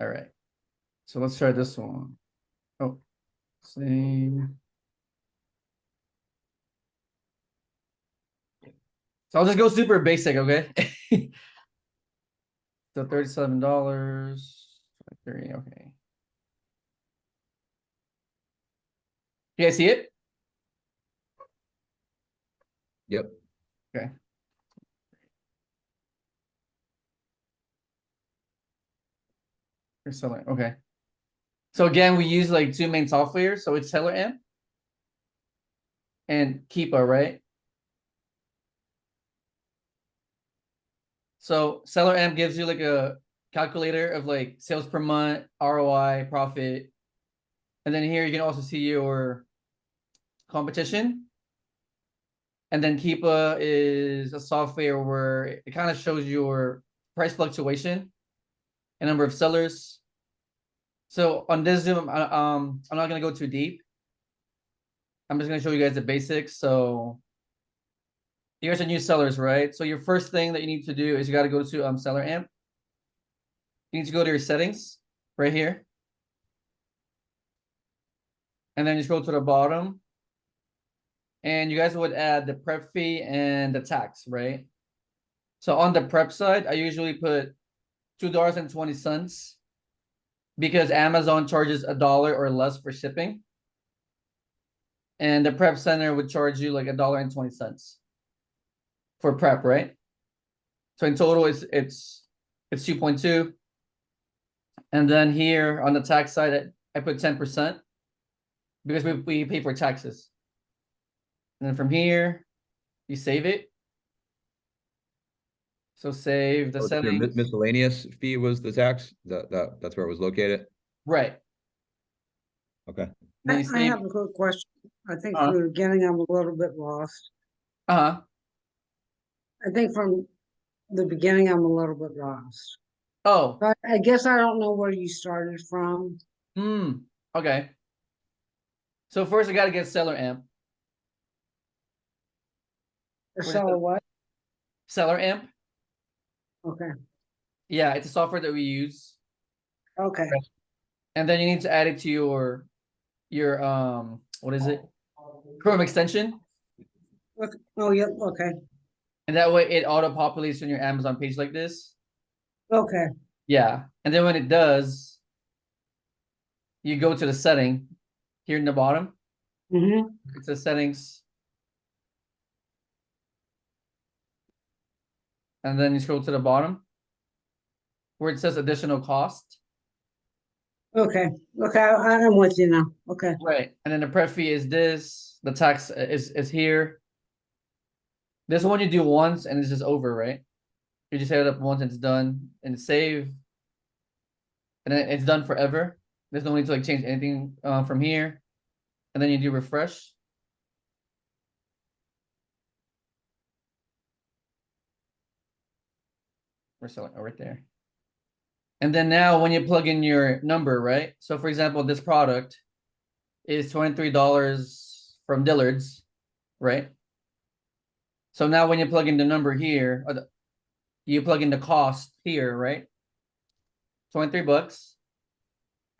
All right. So let's try this one. Oh, same. So I'll just go super basic, okay? So $37. 3, okay. You guys see it? Yep. Okay. Here's seller. Okay. So again, we use like two main software. So it's Seller Amp and Keepa, right? So Seller Amp gives you like a calculator of like sales per month, ROI, profit. And then here you can also see your competition. And then Keepa is a software where it kind of shows your price fluctuation and number of sellers. So on this Zoom, I'm not gonna go too deep. I'm just gonna show you guys the basics. So here's your new sellers, right? So your first thing that you need to do is you got to go to Seller Amp. You need to go to your settings right here, and then you scroll to the bottom, and you guys would add the prep fee and the tax, right? So on the prep side, I usually put $2.20 because Amazon charges $1 or less for shipping, and the prep center would charge you like $1.20 for prep, right? So in total, it's 2.2. And then here on the tax side, I put 10% because we pay for taxes. And then from here, you save it. So save the Oh, your settings. miscellaneous fee was the tax? That's where it was located? Right. Okay. Then you I save. have a quick question. I think Uh, from the beginning, I'm a little bit lost. uh-huh. I think from the beginning, I'm a little bit lost. Oh. But I guess I don't know where you started from. Okay. So first I gotta get Seller Amp. Or Where's so the what? Seller Amp? Okay. Yeah, it's a software that we use. Okay. And then you need to add it to your what is it? Chrome extension. Oh, yeah. Okay. And that way it auto populates on your Amazon page like this. Okay. Yeah. And then when it does, you go to the setting here in the bottom. Mm-hmm. It says settings. And then you scroll to the bottom where it says additional cost. Okay. Okay. I'm with you now. Okay. Right. And then the prep fee is this. The tax is here. This one you do once and it's just over, right? You just set it up once and it's done and save. And then it's done forever. There's no need to like change anything from here. And then you do refresh. We're selling right there. And then now when you plug in your number, right? So for example, this product is $23 from Dillard's, right? So now when you plug in the number here, you plug in the cost here, right? 23 bucks.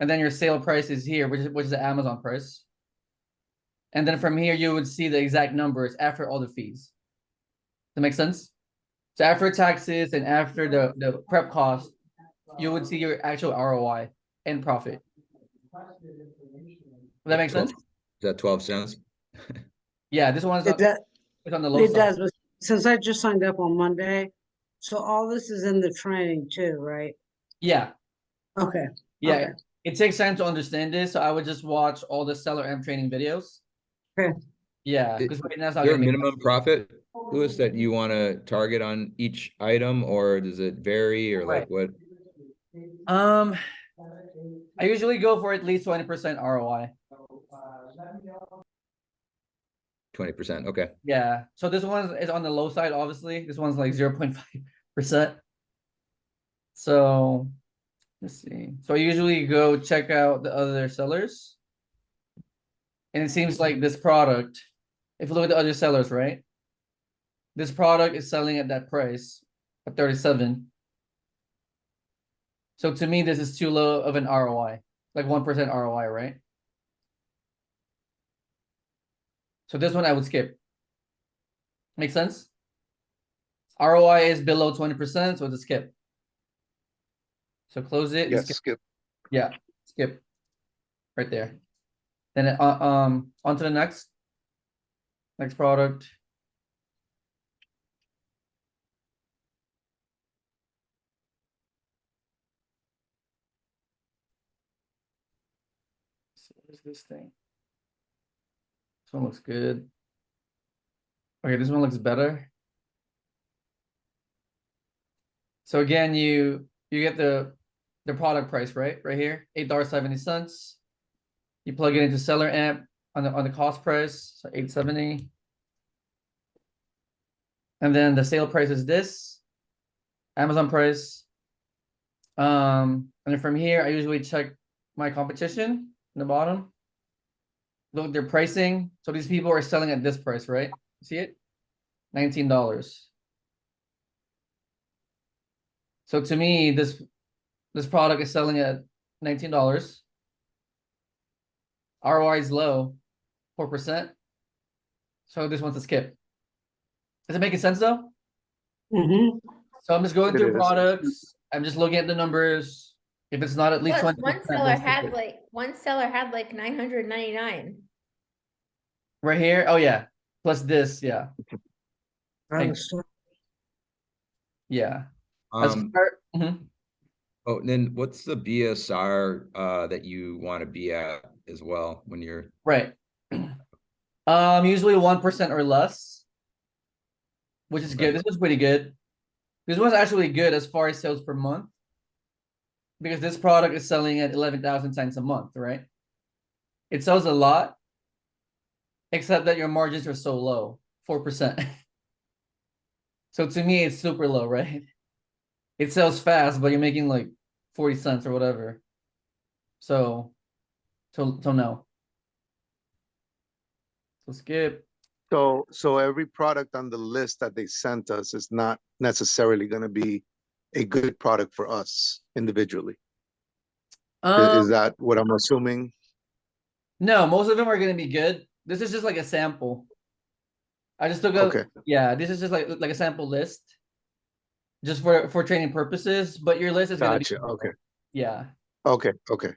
And then your sale price is here, which is the Amazon price. And then from here, you would see the exact numbers after all the fees. Does that make sense? So after taxes and after the prep cost, you would see your actual ROI and profit. Does that make sense? Is that 12 cents? Yeah, this one's It does, it's on the low it side. does, but since I just signed up on Monday, so all this is in the training too, right? Yeah, Okay. yeah. Okay. It takes time to understand this, so I would just watch all the Seller M training videos. Okay. Yeah, because right now it's not Is there gonna a make minimum profit, Louis, that you want to target on each item, or does it vary, or like what? I usually go for at least 20% ROI. 20%. Okay. Yeah. So this one is on the low side, obviously. This one's like 0.5%. So let's see. So I usually go check out the other sellers. And it seems like this product, if you look at the other sellers, right? This product is selling at that price at 37. So to me, this is too low of an ROI, like 1% ROI, right? So this one I would skip. Make sense? ROI is below 20%, so it's a skip. So close it and Yes, skip. skip. Yeah, skip. Right there. Then on to the next product. So what is this thing? This one looks good. Okay, this one looks better. So again, you get the product price, right? Right here, $8.70. You plug it into seller amp on the cost price, so 870. And then the sale price is this, Amazon price. And then from here, I usually check my competition in the bottom. Look at their pricing. So these people are selling at this price, right? See it? $19. So to me, this product is selling at $19. ROI is low, 4%. So this one's a skip. Is it making sense though? Mm-hmm. So I'm just going It through is. products. I'm just looking at the numbers. If it's not at least Plus, 20%, one seller then skip had it. like 999. Right here. Oh yeah. Plus this, yeah. Thank- Yeah. As Um, far- mhm. oh, and then what's the BSR that you want to be at as well when you're Right. Usually 1% or less, which is Okay. good. This was pretty good. This one's actually good as far as sales per month, because this product is selling at 11,000 times a month, right? It sells a lot, except that your margins are so low, 4%. So to me, it's super low, right? It sells fast, but you're making like 40 cents or whatever. So no. So skip. So every product on the list that they sent us is not necessarily gonna be a good product for us individually. Is that what I'm assuming? No, most of them are gonna be good. This is just like a sample. I just took a Okay. yeah, this is just like a sample list. Just for training purposes, but your list is gonna be Gotcha, okay. yeah. Okay, okay.